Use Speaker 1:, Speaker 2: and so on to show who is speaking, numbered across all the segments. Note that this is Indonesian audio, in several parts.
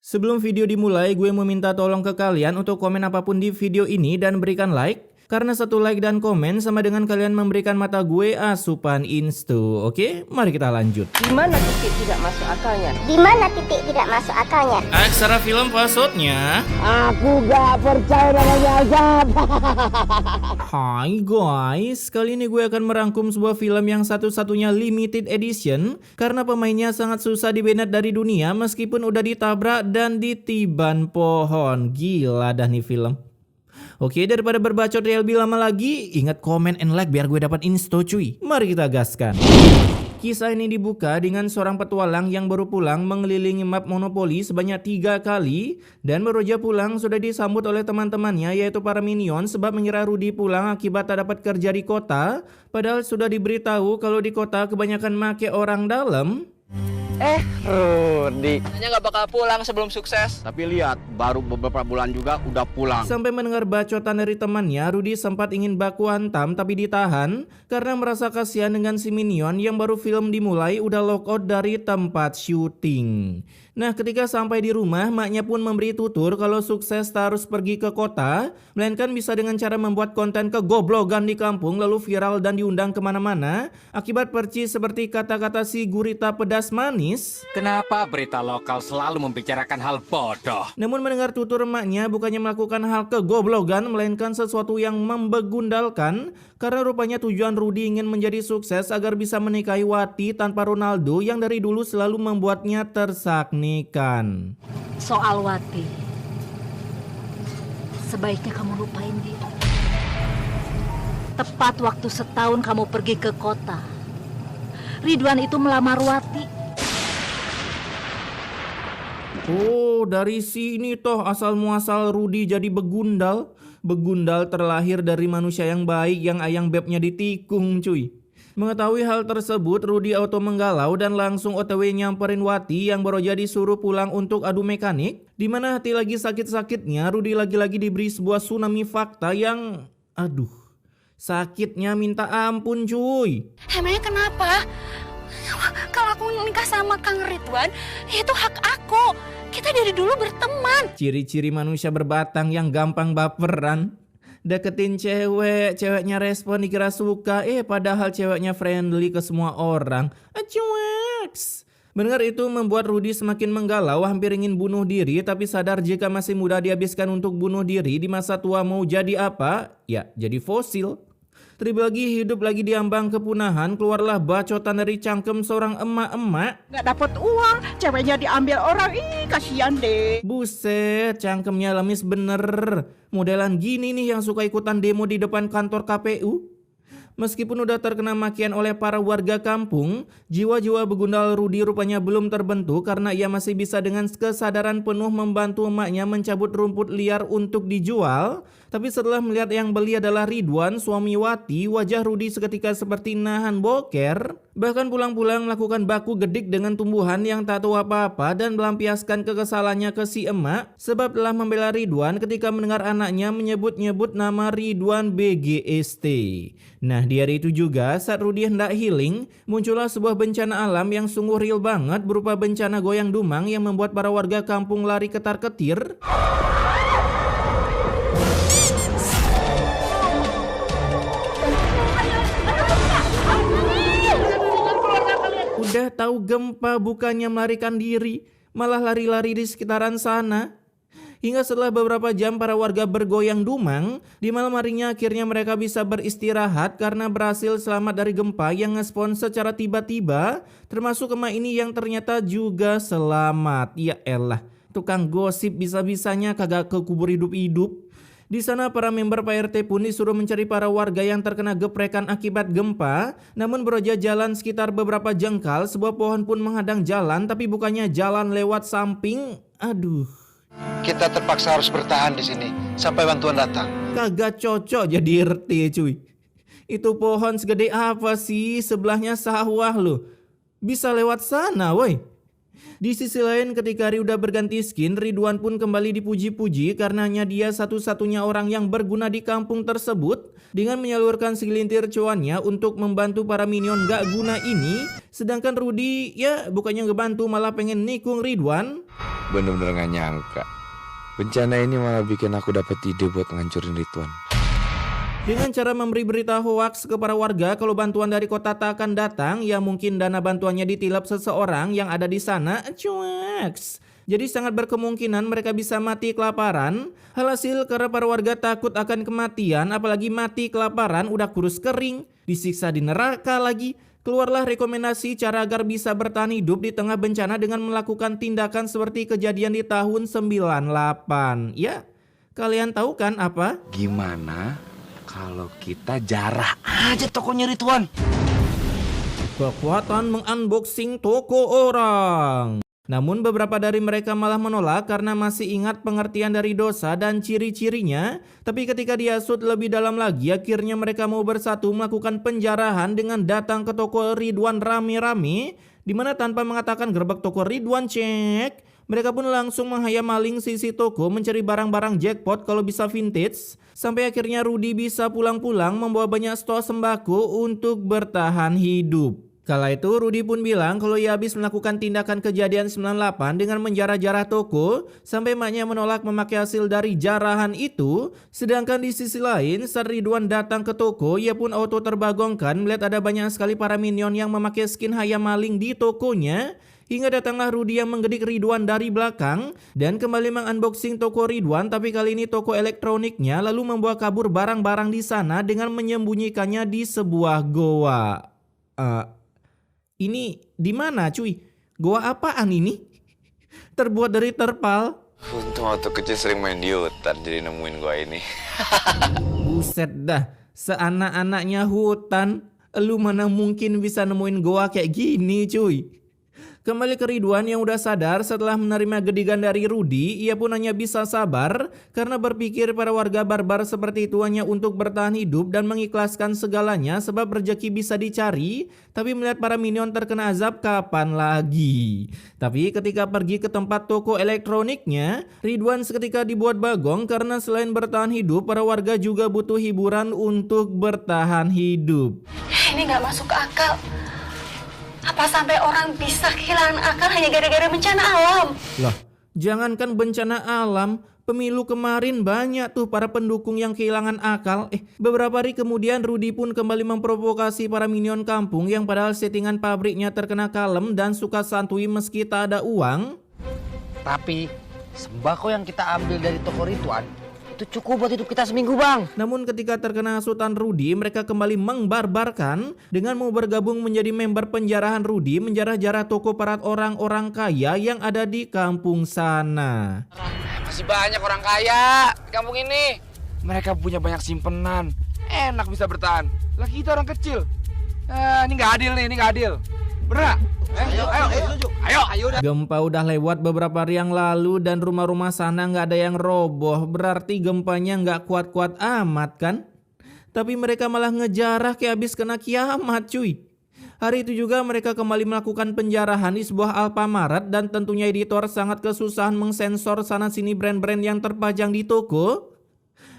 Speaker 1: Sebelum video dimulai, gue mau minta tolong ke kalian untuk komen apapun di video ini dan berikan like. Karena satu like dan komen sama dengan kalian memberikan mata gue asupan instu. Oke, mari kita lanjut.
Speaker 2: Di mana titik tidak masuk akalnya?
Speaker 3: Di mana titik tidak masuk akalnya?
Speaker 1: Aksara film passwordnya.
Speaker 4: Aku gak percaya namanya azab.
Speaker 1: Hai guys, kali ini gue akan merangkum sebuah film yang satu-satunya limited edition. Karena pemainnya sangat susah dibanned dari dunia meskipun udah ditabrak dan ditiban pohon. Gila dah nih film. Oke, daripada berbacot lebih lama lagi, ingat komen and like biar gue dapat insto cuy. Mari kita gaskan. Kisah ini dibuka dengan seorang petualang yang baru pulang mengelilingi map Monopoly sebanyak 3 kali. Dan baru aja pulang sudah disambut oleh teman-temannya yaitu para minion sebab mengira Rudy pulang akibat tak dapat kerja di kota. Padahal sudah diberitahu kalau di kota kebanyakan make orang dalam.
Speaker 4: Rudy.
Speaker 5: Katanya nggak bakal pulang sebelum sukses.
Speaker 4: Tapi lihat, baru beberapa bulan juga udah pulang.
Speaker 1: Sampai mendengar bacotan dari temannya, Rudy sempat ingin baku hantam tapi ditahan karena merasa kasihan dengan si minion yang baru film dimulai udah lockout dari tempat syuting. Nah, ketika sampai di rumah, maknya pun memberi tutur kalau sukses tak harus pergi ke kota, melainkan bisa dengan cara membuat konten kegoblogan di kampung lalu viral dan diundang kemana-mana. Akibat percis seperti kata-kata si gurita pedas manis.
Speaker 6: Kenapa berita lokal selalu membicarakan hal bodoh?
Speaker 1: Namun mendengar tutur emaknya bukannya melakukan hal kegoblogan melainkan sesuatu yang membegundalkan. Karena rupanya tujuan Rudy ingin menjadi sukses agar bisa menikahi Wati tanpa Ronaldo yang dari dulu selalu membuatnya tersaknikan.
Speaker 7: Soal Wati, sebaiknya kamu lupain dia. Tepat waktu setahun kamu pergi ke kota, Ridwan itu melamar Wati.
Speaker 1: Oh, dari sini toh asal muasal Rudy jadi begundal. Begundal terlahir dari manusia yang baik yang ayang bebnya ditikung cuy. Mengetahui hal tersebut, Rudy auto menggalau dan langsung OTW nyamperin Wati yang baru aja disuruh pulang untuk adu mekanik. Dimana hati lagi sakit-sakitnya, Rudy lagi-lagi diberi sebuah tsunami fakta yang... Aduh, sakitnya minta ampun cuy.
Speaker 8: Emangnya kenapa? Kalau aku nikah sama Kang Ridwan, itu hak aku. Kita dari dulu berteman.
Speaker 1: Ciri-ciri manusia berbatang yang gampang baperan. Deketin cewek, ceweknya respon dikira suka, padahal ceweknya friendly ke semua orang. Acueks. Mendengar itu membuat Rudy semakin menggalau, hampir ingin bunuh diri, tapi sadar jika masih muda dihabiskan untuk bunuh diri, di masa tua mau jadi apa? Ya, jadi fosil. Terlebih lagi hidup lagi diambang kepunahan, keluarlah bacotan dari cangkem seorang emak-emak.
Speaker 2: Nggak dapat uang, ceweknya diambil orang. Ih, kasihan deh.
Speaker 1: Buset, cangkemnya lemis bener. Modelan gini nih yang suka ikutan demo di depan kantor KPU. Meskipun udah terkena makian oleh para warga kampung, jiwa-jiwa begundal Rudy rupanya belum terbentuk karena ia masih bisa dengan kesadaran penuh membantu emaknya mencabut rumput liar untuk dijual. Tapi setelah melihat yang beli adalah Ridwan, suami Wati, wajah Rudy seketika seperti nahan boker. Bahkan pulang-pulang melakukan baku gedik dengan tumbuhan yang tak tahu apa-apa dan melampiaskan kekesalannya ke si emak. Sebab telah membela Ridwan ketika mendengar anaknya menyebut-nyebut nama Ridwan BGST. Nah, di hari itu juga saat Rudy hendak healing, muncullah sebuah bencana alam yang sungguh real banget berupa bencana goyang dumang yang membuat para warga kampung lari ketar-ketir. Udah tahu gempa bukannya melarikan diri, malah lari-lari di sekitaran sana. Hingga setelah beberapa jam para warga bergoyang dumang, di malam harinya akhirnya mereka bisa beristirahat karena berhasil selamat dari gempa yang ngespon secara tiba-tiba, termasuk emak ini yang ternyata juga selamat. Ya elah, tukang gosip bisa-bisanya kagak ke kubur hidup-hidup. Di sana para member Pak RT pun disuruh mencari para warga yang terkena geprekan akibat gempa. Namun beroja jalan sekitar beberapa jengkal, sebuah pohon pun menghadang jalan, tapi bukannya jalan lewat samping. Aduh.
Speaker 9: Kita terpaksa harus bertahan di sini sampai bantuan datang.
Speaker 1: Kagak cocok jadi RT cuy. Itu pohon segede apa sih? Sebelahnya sawah loh. Bisa lewat sana woi. Di sisi lain ketika Ri udah berganti skin, Ridwan pun kembali dipuji-puji karenanya dia satu-satunya orang yang berguna di kampung tersebut dengan menyalurkan segelintir cuannya untuk membantu para minion gak guna ini. Sedangkan Rudy ya bukannya ngebantu malah pengen nikung Ridwan.
Speaker 10: Bener-bener gak nyangka bencana ini malah bikin aku dapat ide buat ngancurin Ridwan.
Speaker 1: Dengan cara memberi berita hoaks kepada warga kalau bantuan dari kota tak akan datang, ya mungkin dana bantuannya ditilap seseorang yang ada di sana. Cueks. Jadi sangat berkemungkinan mereka bisa mati kelaparan. Alhasil karena para warga takut akan kematian, apalagi mati kelaparan udah kurus kering, disiksa di neraka lagi. Keluarlah rekomendasi cara agar bisa bertahan hidup di tengah bencana dengan melakukan tindakan seperti kejadian di tahun 98. Ya, kalian tahu kan apa?
Speaker 10: Gimana kalau kita jarah aja tokonya Ridwan?
Speaker 1: Kekuatan mengunboxing toko orang. Namun beberapa dari mereka malah menolak karena masih ingat pengertian dari dosa dan ciri-cirinya. Tapi ketika diasut lebih dalam lagi, akhirnya mereka mau bersatu melakukan penjarahan dengan datang ke toko Ridwan rame-rame. Dimana tanpa mengatakan gerbek toko Ridwan cek, mereka pun langsung menghayam maling sisi toko mencari barang-barang jackpot kalau bisa vintage. Sampai akhirnya Rudy bisa pulang-pulang membawa banyak stok sembako untuk bertahan hidup. Kala itu Rudy pun bilang kalau ia habis melakukan tindakan kejadian 98 dengan menjarah-jarah toko sampai maknya menolak memakai hasil dari jarahan itu. Sedangkan di sisi lain saat Ridwan datang ke toko, ia pun auto terbagongkan melihat ada banyak sekali para minion yang memakai skin hayam maling di tokonya. Hingga datanglah Rudy yang menggedik Ridwan dari belakang dan kembali mengunboxing toko Ridwan, tapi kali ini toko elektroniknya, lalu membawa kabur barang-barang di sana dengan menyembunyikannya di sebuah goa. Ini di mana cuy? Goa apaan ini? Terbuat dari terpal.
Speaker 10: Untung waktu kecil sering main di hutan jadi nemuin gua ini.
Speaker 1: Buset dah, seanak-anaknya hutan, lu mana mungkin bisa nemuin goa kayak gini cuy. Kembali ke Ridwan yang udah sadar setelah menerima gedigan dari Rudy, ia pun hanya bisa sabar karena berpikir para warga barbar seperti itu hanya untuk bertahan hidup dan mengikhlaskan segalanya sebab rezeki bisa dicari, tapi melihat para minion terkena azab kapan lagi. Tapi ketika pergi ke tempat toko elektroniknya, Ridwan seketika dibuat bagong karena selain bertahan hidup, para warga juga butuh hiburan untuk bertahan hidup.
Speaker 8: Ini nggak masuk akal. Apa sampai orang bisa kehilangan akal hanya gara-gara bencana alam?
Speaker 1: Lah, jangankan bencana alam, pemilu kemarin banyak tuh para pendukung yang kehilangan akal. Beberapa hari kemudian Rudy pun kembali memprovokasi para minion kampung yang padahal settingan pabriknya terkena kalem dan suka santuy meski tak ada uang.
Speaker 4: Tapi sembako yang kita ambil dari toko Ridwan itu cukup buat hidup kita seminggu, Bang.
Speaker 1: Namun ketika terkena hasutan Rudy, mereka kembali mengbarbarkan dengan mau bergabung menjadi member penjarahan Rudy, menjarah-jarah toko parat orang-orang kaya yang ada di kampung sana.
Speaker 6: Masih banyak orang kaya di kampung ini. Mereka punya banyak simpenan, enak bisa bertahan. Lah kita orang kecil. Ini nggak adil nih, ini nggak adil. Bener? Ayo.
Speaker 1: Gempa udah lewat beberapa hari yang lalu dan rumah-rumah sana nggak ada yang roboh. Berarti gempanya nggak kuat-kuat amat kan? Tapi mereka malah ngejarah kayak habis kena kiamat cuy. Hari itu juga mereka kembali melakukan penjarahan di sebuah Alfamart dan tentunya editor sangat kesusahan mengsensor sana sini brand-brand yang terpajang di toko.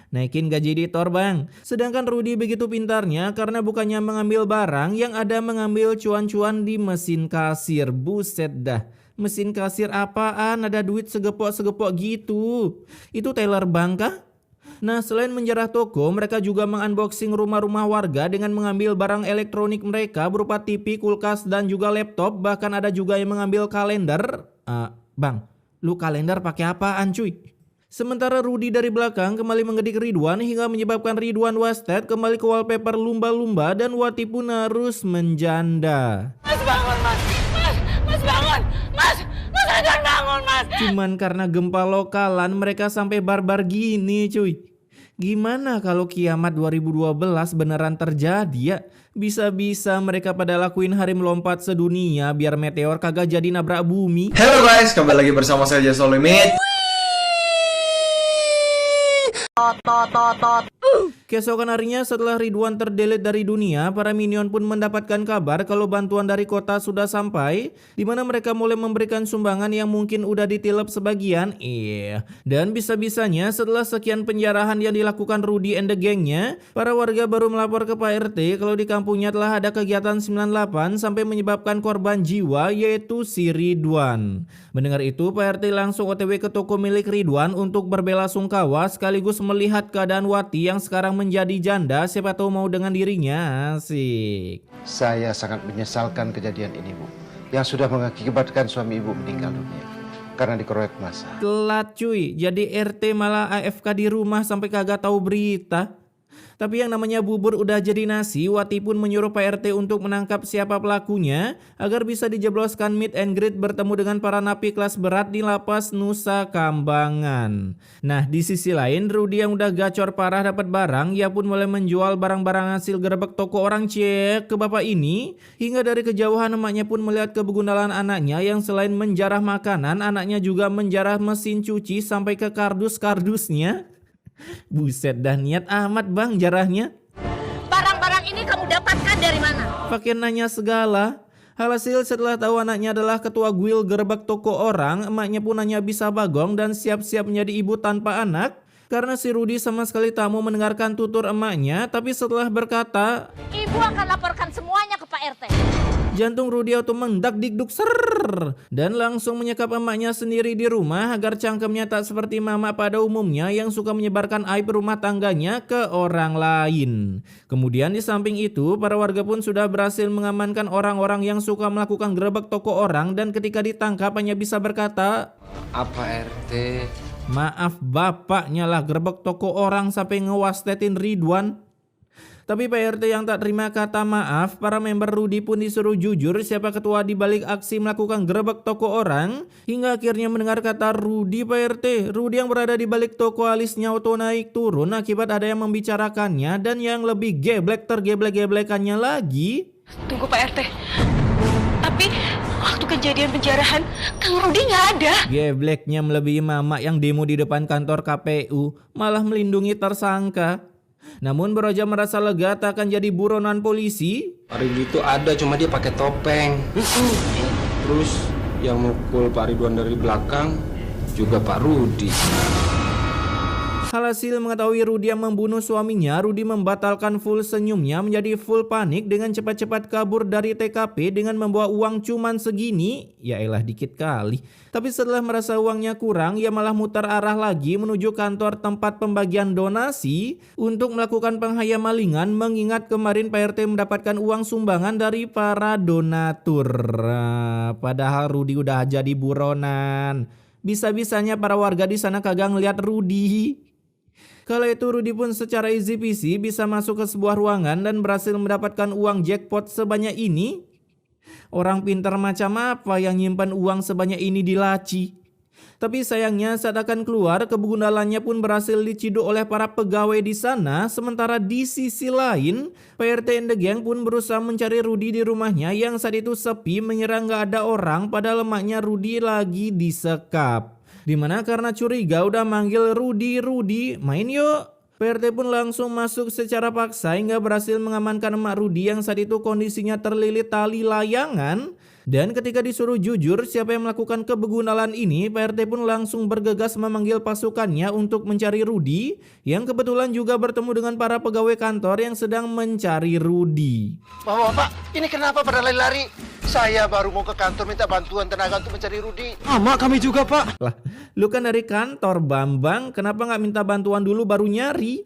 Speaker 1: Naikin gaji editor bang. Sedangkan Rudy begitu pintarnya karena bukannya mengambil barang yang ada mengambil cuan-cuan di mesin kasir. Buset dah. Mesin kasir apaan ada duit segepok-segepok gitu? Itu teller bank kah? Nah selain menjarah toko, mereka juga mengunboxing rumah-rumah warga dengan mengambil barang elektronik mereka berupa TV, kulkas dan juga laptop. Bahkan ada juga yang mengambil kalender. Bang, lu kalender pakai apaan cuy? Sementara Rudy dari belakang kembali mengedik Ridwan hingga menyebabkan Ridwan wasted kembali ke wallpaper lumba-lumba dan Wati pun harus menjanda.
Speaker 5: Mas bangun mas, mas bangun, mas jangan bangun mas.
Speaker 1: Cuman karena gempa lokalan mereka sampai barbar gini cuy. Gimana kalau kiamat 2012 beneran terjadi ya? Bisa-bisa mereka pada lakuin hari melompat sedunia biar meteor kagak jadi nabrak bumi.
Speaker 11: Halo guys, kembali lagi bersama saya Just No Limit.
Speaker 1: Keesokan harinya setelah Ridwan terdelete dari dunia, para minion pun mendapatkan kabar kalau bantuan dari kota sudah sampai, di mana mereka mulai memberikan sumbangan yang mungkin udah ditilep sebagian. Dan bisa-bisanya setelah sekian penjarahan yang dilakukan Rudy and the gangnya, para warga baru melapor ke Pak RT kalau di kampungnya telah ada kegiatan 98 sampai menyebabkan korban jiwa, yaitu si Ridwan. Mendengar itu, Pak RT langsung OTW ke toko milik Ridwan untuk berbelasungkawa sekaligus melihat keadaan Wati yang sekarang menjadi janda, siapa tahu mau dengan dirinya. Asik.
Speaker 9: Saya sangat menyesalkan kejadian ini, Bu, yang sudah mengakibatkan suami Ibu meninggal dunia karena dikeroyok massa.
Speaker 1: Telat cuy, jadi RT malah AFK di rumah sampai kagak tahu berita. Tapi yang namanya bubur udah jadi nasi, Wati pun menyuruh Pak RT untuk menangkap siapa pelakunya agar bisa dijebloskan meet and greet bertemu dengan para napi kelas berat di lapas Nusa Kambangan. Nah, di sisi lain Rudy yang udah gacor parah dapat barang, ia pun mulai menjual barang-barang hasil gerebek toko orang cek ke bapak ini. Hingga dari kejauhan emaknya pun melihat kebegundalan anaknya yang selain menjarah makanan, anaknya juga menjarah mesin cuci sampai ke kardus-kardusnya. Buset, dah niat amat bang jarahnya.
Speaker 7: Barang-barang ini kamu dapatkan dari mana?
Speaker 1: Pakai nanya segala. Hasil setelah tahu anaknya adalah ketua guil gerebek toko orang, emaknya pun hanya bisa bagong dan siap-siap menjadi ibu tanpa anak. Karena si Rudy sama sekali tak mau mendengarkan tutur emaknya, tapi setelah berkata,
Speaker 7: Ibu akan laporkan semuanya ke Pak RT.
Speaker 1: Jantung Rudy auto mendak dikduk ser dan langsung menyekap emaknya sendiri di rumah agar cangkemnya tak seperti mama pada umumnya yang suka menyebarkan aib rumah tangganya ke orang lain. Kemudian di samping itu, para warga pun sudah berhasil mengamankan orang-orang yang suka melakukan gerebek toko orang dan ketika ditangkap hanya bisa berkata,
Speaker 10: Apa RT?
Speaker 1: Maaf bapaknya lah gerebek toko orang sampai ngewastetin Ridwan. Tapi Pak RT yang tak terima kata maaf, para member Rudy pun disuruh jujur siapa ketua di balik aksi melakukan gerebek toko orang. Hingga akhirnya mendengar kata Rudy Pak RT. Rudy yang berada di balik toko alisnya auto naik turun akibat ada yang membicarakannya. Dan yang lebih geblek tergeblek-geblekannya lagi.
Speaker 8: Tunggu Pak RT. Tapi waktu kejadian penjarahan, Kang Rudy nggak ada.
Speaker 1: Gebleknya melebihi mama yang demo di depan kantor KPU. Malah melindungi tersangka. Namun Broja merasa lega tak akan jadi buronan polisi.
Speaker 12: Pak Ridwan itu ada, cuma dia pakai topeng. Terus yang mukul Pak Ridwan dari belakang juga Pak Rudy.
Speaker 1: Hasil mengetahui Rudy yang membunuh suaminya, Rudy membatalkan full senyumnya menjadi full panik dengan cepat-cepat kabur dari TKP dengan membawa uang cuman segini. Ya elah dikit kali. Tapi setelah merasa uangnya kurang, ia malah mutar arah lagi menuju kantor tempat pembagian donasi untuk melakukan penghayamalingan mengingat kemarin Pak RT mendapatkan uang sumbangan dari para donatur. Padahal Rudy udah jadi buronan. Bisa-bisanya para warga di sana kagak ngeliat Rudy. Kala itu Rudy pun secara easy peasy bisa masuk ke sebuah ruangan dan berhasil mendapatkan uang jackpot sebanyak ini. Orang pintar macam apa yang nyimpan uang sebanyak ini di laci? Tapi sayangnya saat akan keluar, kebegundalannya pun berhasil diciduk oleh para pegawai di sana. Sementara di sisi lain, Pak RT and the gang pun berusaha mencari Rudy di rumahnya yang saat itu sepi menyerang gak ada orang padahal emaknya Rudy lagi disekap. Dimana karena curiga udah manggil Rudy, main yuk. Pak RT pun langsung masuk secara paksa hingga berhasil mengamankan emak Rudy yang saat itu kondisinya terlilit tali layangan. Dan ketika disuruh jujur siapa yang melakukan kebegundalan ini, Pak RT pun langsung bergegas memanggil pasukannya untuk mencari Rudy, yang kebetulan juga bertemu dengan para pegawai kantor yang sedang mencari Rudy.
Speaker 9: Bapak, ini kenapa pada lari-lari? Saya baru mau ke kantor minta bantuan tenaga untuk mencari Rudy.
Speaker 12: Sama kami juga Pak.
Speaker 1: Lah, lu kan dari kantor Bambang, kenapa nggak minta bantuan dulu baru nyari?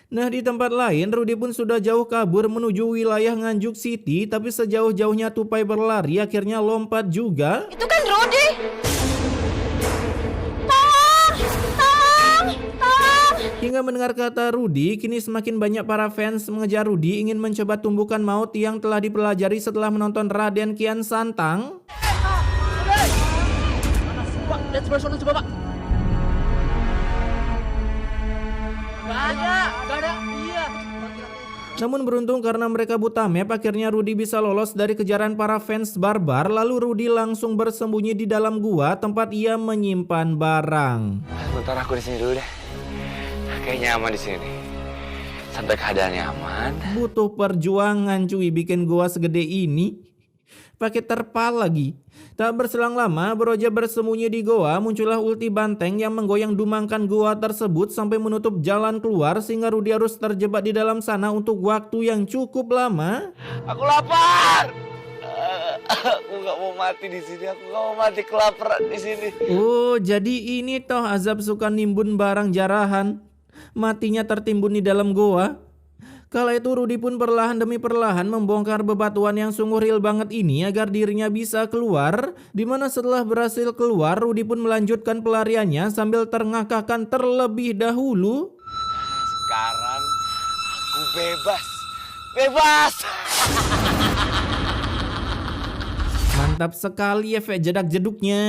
Speaker 1: Nah di tempat lain Rudy pun sudah jauh kabur menuju wilayah Nganjuk City, tapi sejauh-jauhnya tupai berlari akhirnya lompat juga.
Speaker 8: Itu kan Rudy. Tolong!
Speaker 1: Hingga mendengar kata Rudy, kini semakin banyak para fans mengejar Rudy ingin mencoba tumbukan maut yang telah dipelajari setelah menonton Raden Kian Santang.
Speaker 5: Lihat sebelah sana coba Pak. Gak ada, iya.
Speaker 1: Namun beruntung karena mereka buta map, akhirnya Rudy bisa lolos dari kejaran para fans barbar. Lalu Rudy langsung bersembunyi di dalam gua tempat ia menyimpan barang.
Speaker 10: Bentar aku di sini dulu deh. Kayaknya aman di sini. Sampai keadaannya aman.
Speaker 1: Butuh perjuangan cuy bikin goa segede ini. Pakai terpal lagi. Tak berselang lama, Broja bersembunyi di goa, muncullah ulti banteng yang menggoyang dumangkan goa tersebut sampai menutup jalan keluar sehingga Rudy harus terjebak di dalam sana untuk waktu yang cukup lama.
Speaker 10: Aku lapar. Aku nggak mau mati di sini. Aku nggak mau mati kelaparan di sini.
Speaker 1: Oh, jadi ini toh azab suka nimbun barang jarahan. Matinya tertimbun di dalam goa. Kala itu Rudy pun perlahan demi perlahan membongkar bebatuan yang sungguh real banget ini agar dirinya bisa keluar. Dimana setelah berhasil keluar, Rudy pun melanjutkan pelariannya sambil terngakakkan terlebih dahulu.
Speaker 10: Sekarang aku bebas. Bebas.
Speaker 1: Mantap sekali efek jedak-jeduknya.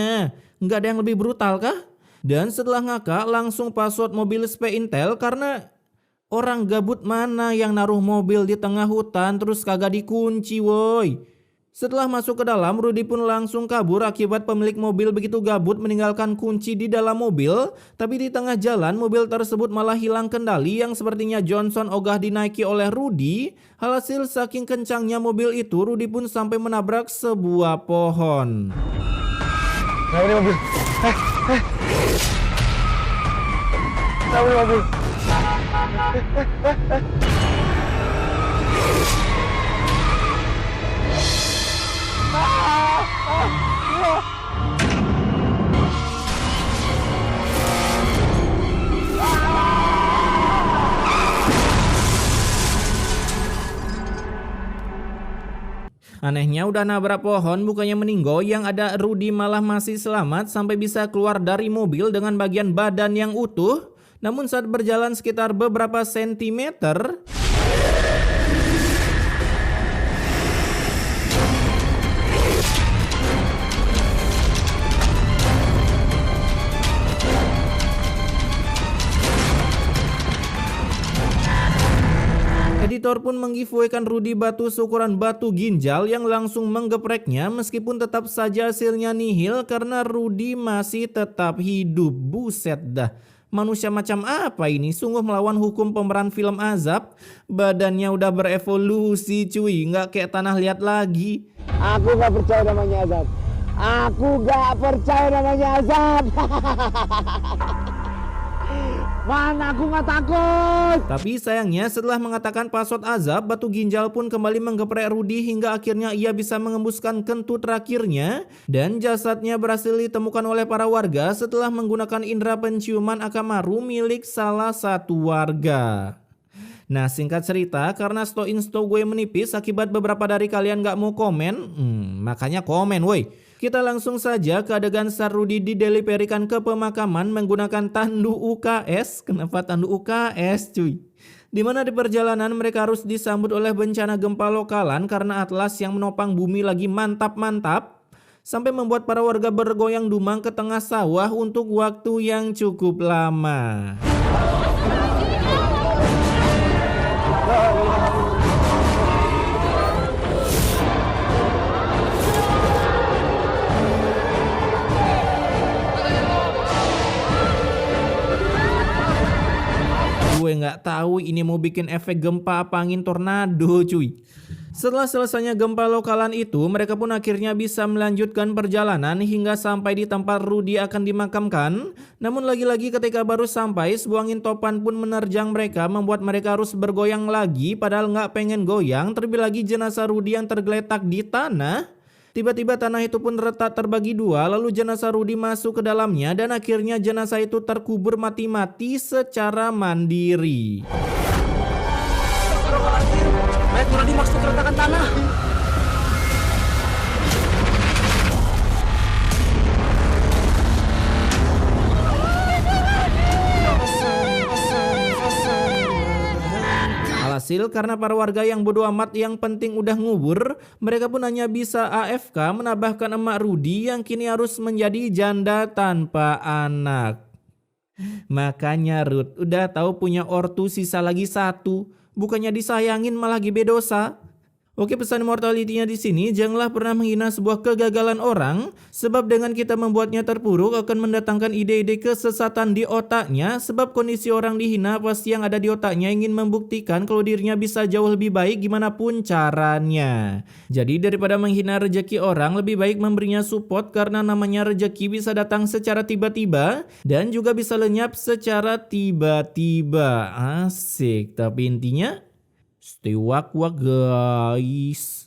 Speaker 1: Nggak ada yang lebih brutal kah? Dan setelah ngakak langsung password mobil SP Intel karena orang gabut mana yang naruh mobil di tengah hutan terus kagak dikunci woi. Setelah masuk ke dalam, Rudy pun langsung kabur akibat pemilik mobil begitu gabut meninggalkan kunci di dalam mobil. Tapi di tengah jalan mobil tersebut malah hilang kendali yang sepertinya Johnson ogah dinaiki oleh Rudy. Hasil saking kencangnya mobil itu, Rudy pun sampai menabrak sebuah pohon.
Speaker 10: Nah, ini mobil. Nah, ini mobil.
Speaker 1: Anehnya udah nabrak pohon bukannya meninggoy, yang ada Rudy malah masih selamat sampai bisa keluar dari mobil dengan bagian badan yang utuh. Namun saat berjalan sekitar beberapa sentimeter, editor pun menggiveaway-kan Rudy batu seukuran batu ginjal yang langsung menggepreknya meskipun tetap saja hasilnya nihil karena Rudy masih tetap hidup. Buset dah. Manusia macam apa ini? Sungguh melawan hukum pemeran film azab. Badannya udah berevolusi cuy, nggak kayak tanah liat lagi.
Speaker 13: Aku gak percaya namanya azab. Aku gak percaya namanya azab. Mana aku gak takut.
Speaker 1: Tapi sayangnya setelah mengatakan password azab, batu ginjal pun kembali menggeprek Rudy hingga akhirnya ia bisa mengembuskan kentut terakhirnya. Dan jasadnya berhasil ditemukan oleh para warga setelah menggunakan indera penciuman Akamaru milik salah satu warga. Nah, singkat cerita, karena sto gue menipis akibat beberapa dari kalian gak mau komen, makanya komen woi. Kita langsung saja ke adegan saat Rudy dideliperikan ke pemakaman menggunakan tandu UKS. Kenapa tandu UKS cuy? Dimana di perjalanan mereka harus disambut oleh bencana gempa lokalan karena atlas yang menopang bumi lagi mantap-mantap. Sampai membuat para warga bergoyang dumang ke tengah sawah untuk waktu yang cukup lama. Gue nggak tahu ini mau bikin efek gempa apa angin tornado cuy. Setelah selesainya gempa lokalan itu, mereka pun akhirnya bisa melanjutkan perjalanan hingga sampai di tempat Rudy akan dimakamkan. Namun lagi-lagi ketika baru sampai, sebuah angin topan pun menerjang mereka, membuat mereka harus bergoyang lagi padahal nggak pengen goyang. Terlebih lagi jenazah Rudy yang tergeletak di tanah. Tiba-tiba tanah itu pun retak terbagi dua, lalu jenazah Rudy masuk ke dalamnya dan akhirnya jenazah itu terkubur mati-mati secara mandiri.
Speaker 13: Baik, Rudy masuk ke retakan tanah.
Speaker 1: Alhasil karena para warga yang bodo amat yang penting udah ngubur, mereka pun hanya bisa AFK menambahkan emak Rudy yang kini harus menjadi janda tanpa anak. Makanya Ruth, udah tahu punya ortu sisa lagi satu, bukannya disayangin malah gibe dosa. Oke, pesan mortality-nya di sini, janganlah pernah menghina sebuah kegagalan orang, sebab dengan kita membuatnya terpuruk akan mendatangkan ide-ide kesesatan di otaknya, sebab kondisi orang dihina pasti yang ada di otaknya ingin membuktikan kalau dirinya bisa jauh lebih baik gimana pun caranya. Jadi daripada menghina rejeki orang, lebih baik memberinya support karena namanya rejeki bisa datang secara tiba-tiba dan juga bisa lenyap secara tiba-tiba. Asik, tapi intinya stay wak-wak guys.